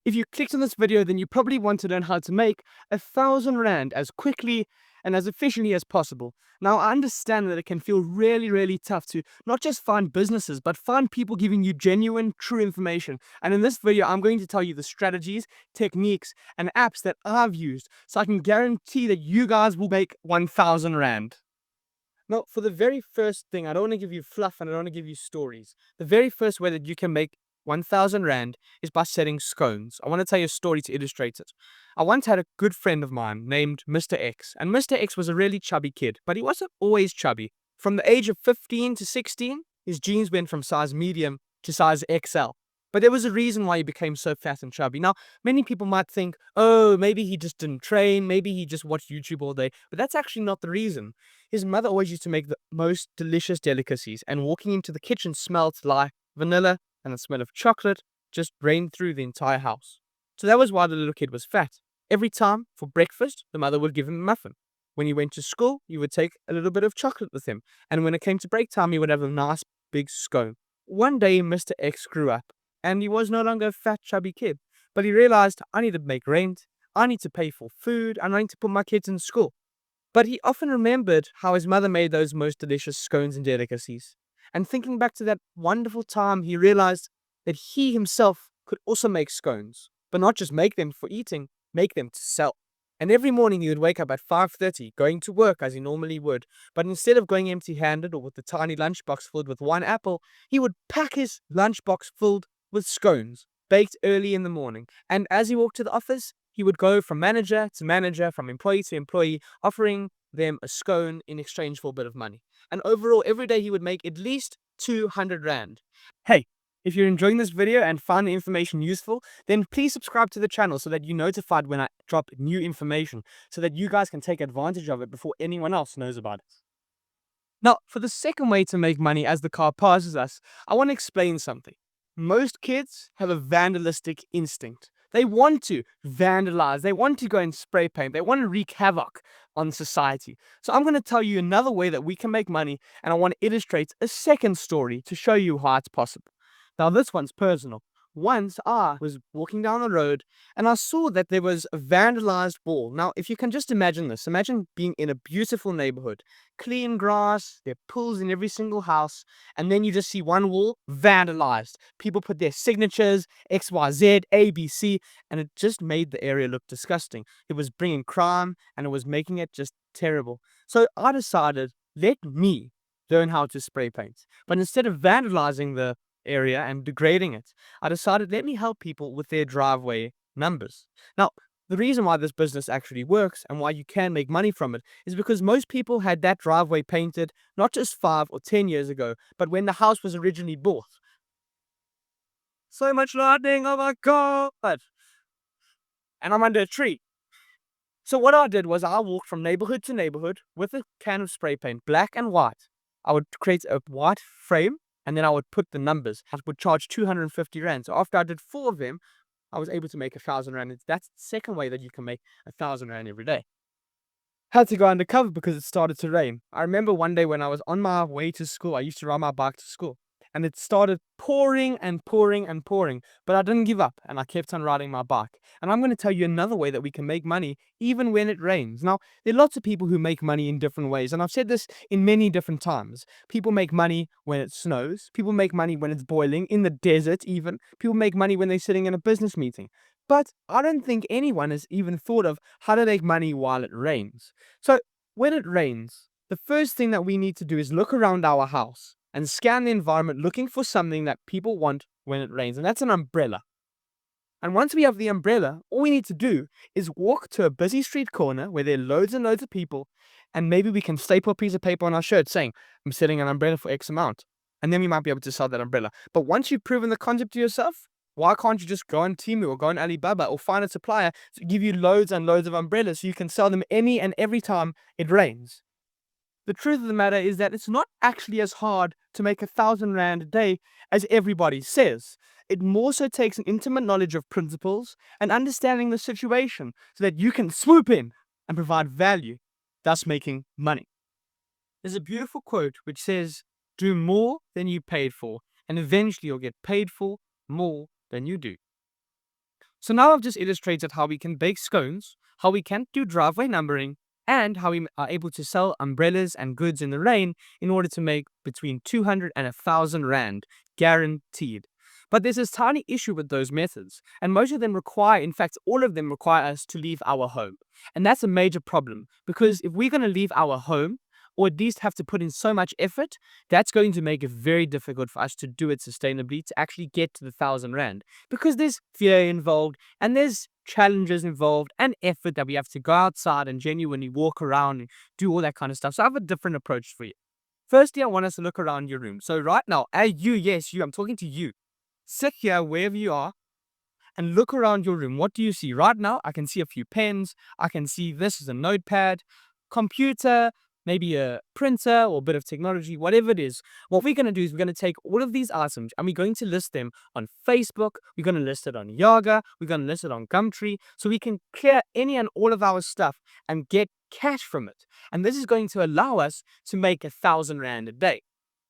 If you clicked on this video, then you probably want to learn how to make 1,000 Rand as quickly and as efficiently as possible. Now, I understand that it can feel really, really tough to not just find businesses, but find people giving you genuine, true information. And in this video, I'm going to tell you the strategies, techniques, and apps that I've used so I can guarantee that you guys will make 1,000 Rand. Now, for the very first thing, I don't want to give you fluff and I don't want to give you stories. The very first way that you can make 1,000 Rand is by selling scones. I want to tell you a story to illustrate it. I once had a good friend of mine named Mr. X, and Mr. X was a really chubby kid, but he wasn't always chubby. From the age of 15 to 16, his jeans went from size medium to size XL. But there was a reason why he became so fat and chubby. Now, many people might think, oh, maybe he just didn't train, maybe he just watched YouTube all day, but that's actually not the reason. His mother always used to make the most delicious delicacies, and walking into the kitchen smelled like vanilla, and the smell of chocolate just rained through the entire house. So that was why the little kid was fat. Every time for breakfast, the mother would give him a muffin. When he went to school, he would take a little bit of chocolate with him, and when it came to break time, he would have a nice big scone. One day, Mr. X grew up, and he was no longer a fat, chubby kid, but he realized, I need to make rent, I need to pay for food, and I need to put my kids in school. But he often remembered how his mother made those most delicious scones and delicacies. And thinking back to that wonderful time, he realized that he himself could also make scones, but not just make them for eating, make them to sell. And every morning he would wake up at 5:30, going to work as he normally would, but instead of going empty-handed or with a tiny lunchbox filled with one apple, he would pack his lunchbox filled with scones, baked early in the morning. And as he walked to the office, he would go from manager to manager, from employee to employee, offering them a scone in exchange for a bit of money. And overall, every day he would make at least 200 Rand. Hey, if you're enjoying this video and find the information useful, then please subscribe to the channel so that you're notified when I drop new information, so that you guys can take advantage of it before anyone else knows about it. Now, for the second way to make money as the car passes us, I want to explain something. Most kids have a vandalistic instinct. They want to vandalize, they want to go and spray paint, they want to wreak havoc on society. So I'm going to tell you another way that we can make money, and I want to illustrate a second story to show you how it's possible. Now, this one's personal. Once I was walking down the road and I saw that there was a vandalized wall. Now, if you can just imagine this, imagine being in a beautiful neighborhood, clean grass, there are pools in every single house, and then you just see one wall vandalized. People put their signatures, XYZ, ABC, and it just made the area look disgusting. It was bringing crime and it was making it just terrible. So I decided, let me learn how to spray paint. But instead of vandalizing the area and degrading it, I decided, let me help people with their driveway numbers. Now, the reason why this business actually works and why you can make money from it is because most people had that driveway painted not just 5 or 10 years ago, but when the house was originally bought. So much lightning, oh my god! And I'm under a tree. So what I did was I walked from neighborhood to neighborhood with a can of spray paint, black and white. I would create a white frame, and then I would put the numbers. I would charge 250 Rand. So after I did 4 of them, I was able to make 1,000 Rand. That's the second way that you can make 1,000 Rand every day. Had to go undercover because it started to rain. I remember one day when I was on my way to school, I used to ride my bike to school, and it started pouring and pouring and pouring, but I didn't give up and I kept on riding my bike. And I'm going to tell you another way that we can make money even when it rains. Now, there are lots of people who make money in different ways, and I've said this in many different times. People make money when it snows, people make money when it's boiling, in the desert even. People make money when they're sitting in a business meeting. But I don't think anyone has even thought of how to make money while it rains. So when it rains, the first thing that we need to do is look around our house and scan the environment looking for something that people want when it rains, and that's an umbrella. And once we have the umbrella, all we need to do is walk to a busy street corner where there are loads and loads of people, and maybe we can staple a piece of paper on our shirt saying, I'm selling an umbrella for X amount. And then we might be able to sell that umbrella. But once you've proven the concept to yourself, why can't you just go on Temu or go on Alibaba or find a supplier to give you loads and loads of umbrellas so you can sell them any and every time it rains? The truth of the matter is that it's not actually as hard to make 1,000 Rand a day as everybody says. It more so takes an intimate knowledge of principles and understanding the situation so that you can swoop in and provide value, thus making money. There's a beautiful quote which says, do more than you paid for, and eventually you'll get paid for more than you do. So now I've just illustrated how we can bake scones, how we can do driveway numbering, and how we are able to sell umbrellas and goods in the rain in order to make between 200 and 1,000 Rand, guaranteed. But there's this tiny issue with those methods, and most of them require, in fact, all of them require us to leave our home. And that's a major problem, because if we're going to leave our home, or at least have to put in so much effort, that's going to make it very difficult for us to do it sustainably, to actually get to the 1,000 Rand. Because there's fear involved, and there's challenges involved, and effort that we have to go outside and genuinely walk around and do all that kind of stuff. So I have a different approach for you. Firstly, I want us to look around your room. So right now, yes, I'm talking to you. Sit here wherever you are and look around your room. What do you see? Right now, I can see a few pens. I can see this is a notepad, computer, maybe a printer or a bit of technology, whatever it is. What we're going to do is we're going to take all of these items and we're going to list them on Facebook. We're going to list it on Yaga. We're going to list it on Gumtree. So we can clear any and all of our stuff and get cash from it. And this is going to allow us to make 1,000 Rand a day.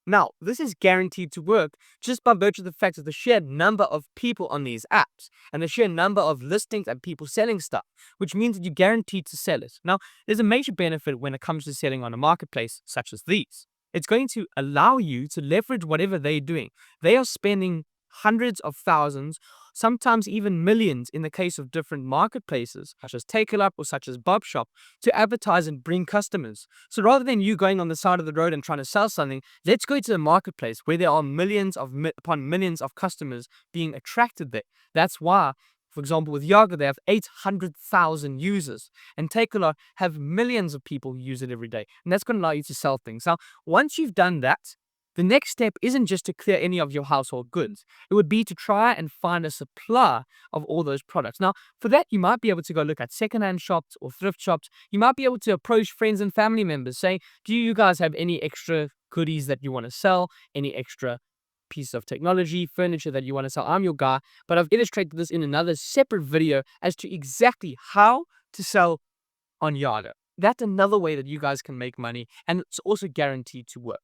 Now, this is guaranteed to work just by virtue of the fact of the sheer number of people on these apps and the sheer number of listings and people selling stuff, which means that you're guaranteed to sell it. Now, there's a major benefit when it comes to selling on a marketplace such as these. It's going to allow you to leverage whatever they're doing. They are spending hundreds of thousands, sometimes even millions in the case of different marketplaces, such as Takealot or such as Bobshop, to advertise and bring customers. So rather than you going on the side of the road and trying to sell something, let's go to the marketplace where there are millions upon millions of customers being attracted there. That's why, for example, with Yaga, they have 800,000 users, and Takealot have millions of people who use it every day. And that's going to allow you to sell things. Now, once you've done that, the next step isn't just to clear any of your household goods. It would be to try and find a supply of all those products. Now, for that, you might be able to go look at secondhand shops or thrift shops. You might be able to approach friends and family members, say, do you guys have any extra goodies that you want to sell? Any extra piece of technology, furniture that you want to sell? I'm your guy, but I've illustrated this in another separate video as to exactly how to sell on Yaga. That's another way that you guys can make money, and it's also guaranteed to work.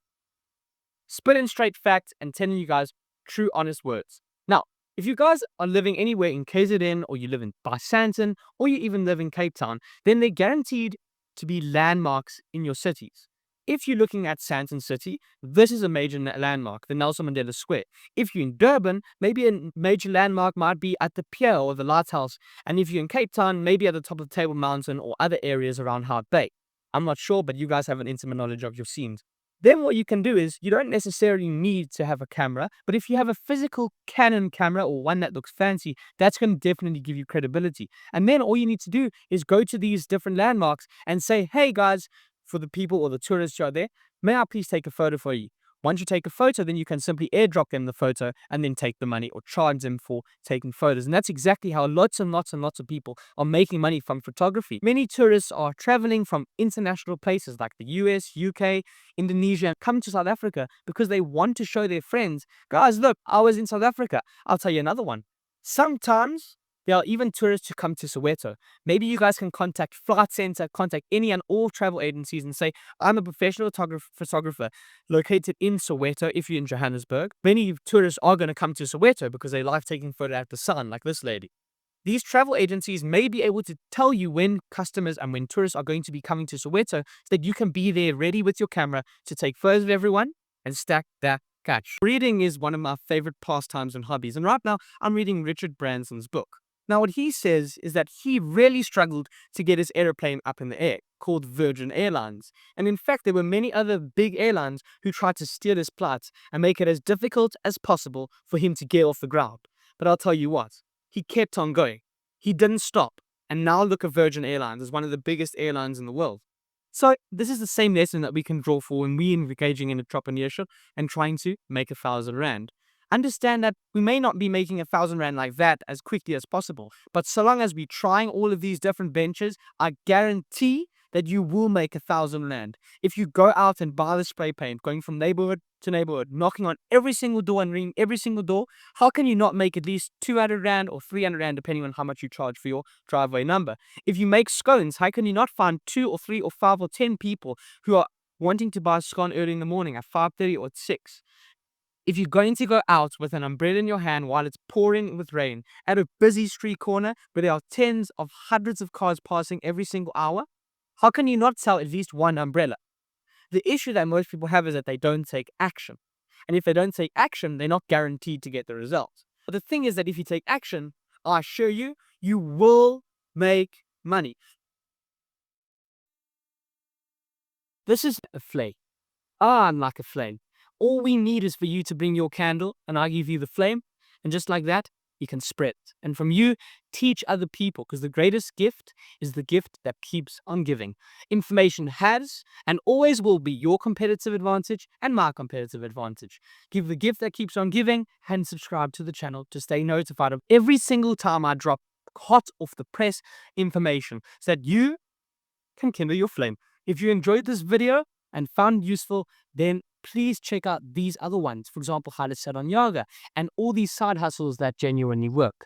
Spitting straight facts and telling you guys true, honest words. Now, if you guys are living anywhere in KZN, or you live in Sandton, or you even live in Cape Town, then they're guaranteed to be landmarks in your cities. If you're looking at Sandton City, this is a major landmark, the Nelson Mandela Square. If you're in Durban, maybe a major landmark might be at the pier or the lighthouse. And if you're in Cape Town, maybe at the top of Table Mountain or other areas around Hart Bay. I'm not sure, but you guys have an intimate knowledge of your scenes. Then what you can do is, you don't necessarily need to have a camera, but if you have a physical Canon camera or one that looks fancy, that's going to definitely give you credibility. And then all you need to do is go to these different landmarks and say, hey guys, for the people or the tourists who are there, may I please take a photo for you? Once you take a photo, then you can simply airdrop them the photo and then take the money or charge them for taking photos. And that's exactly how lots and lots and lots of people are making money from photography. Many tourists are traveling from international places like the US, UK, Indonesia, come to South Africa because they want to show their friends, guys, look, I was in South Africa. I'll tell you another one. Sometimes there are even tourists who come to Soweto. Maybe you guys can contact Flight Center, contact any and all travel agencies and say, I'm a professional photographer located in Soweto if you're in Johannesburg. Many tourists are going to come to Soweto because they like taking photos at the sun, like this lady. These travel agencies may be able to tell you when customers and when tourists are going to be coming to Soweto so that you can be there ready with your camera to take photos of everyone and stack that cash. Reading is one of my favorite pastimes and hobbies, and right now I'm reading Richard Branson's book. Now, what he says is that he really struggled to get his airplane up in the air, called Virgin Airlines. And in fact, there were many other big airlines who tried to steal his flights and make it as difficult as possible for him to get off the ground. But I'll tell you what, he kept on going. He didn't stop. And now look at Virgin Airlines as one of the biggest airlines in the world. So this is the same lesson that we can draw for when we're engaging in entrepreneurship and trying to make 1,000 Rand. Understand that we may not be making 1,000 Rand like that as quickly as possible, but so long as we're trying all of these different ventures, I guarantee that you will make 1,000 Rand. If you go out and buy the spray paint, going from neighborhood to neighborhood, knocking on every single door and ringing every single door, how can you not make at least 200 Rand or 300 Rand depending on how much you charge for your driveway number? If you make scones, how can you not find 2 or 3 or 5 or 10 people who are wanting to buy a scone early in the morning at 5:30 or at 6? If you're going to go out with an umbrella in your hand while it's pouring with rain at a busy street corner where there are tens of hundreds of cars passing every single hour, how can you not sell at least one umbrella? The issue that most people have is that they don't take action. And if they don't take action, they're not guaranteed to get the results. But the thing is that if you take action, I assure you, you will make money. This is a flame. I'm like a flame. All we need is for you to bring your candle, and I give you the flame. And just like that, you can spread it. And from you, teach other people, because the greatest gift is the gift that keeps on giving. Information has and always will be your competitive advantage and my competitive advantage. Give the gift that keeps on giving and subscribe to the channel to stay notified of every single time I drop hot off the press information so that you can kindle your flame. If you enjoyed this video and found it useful, then please check out these other ones. For example, how to set on yoga and all these side hustles that genuinely work.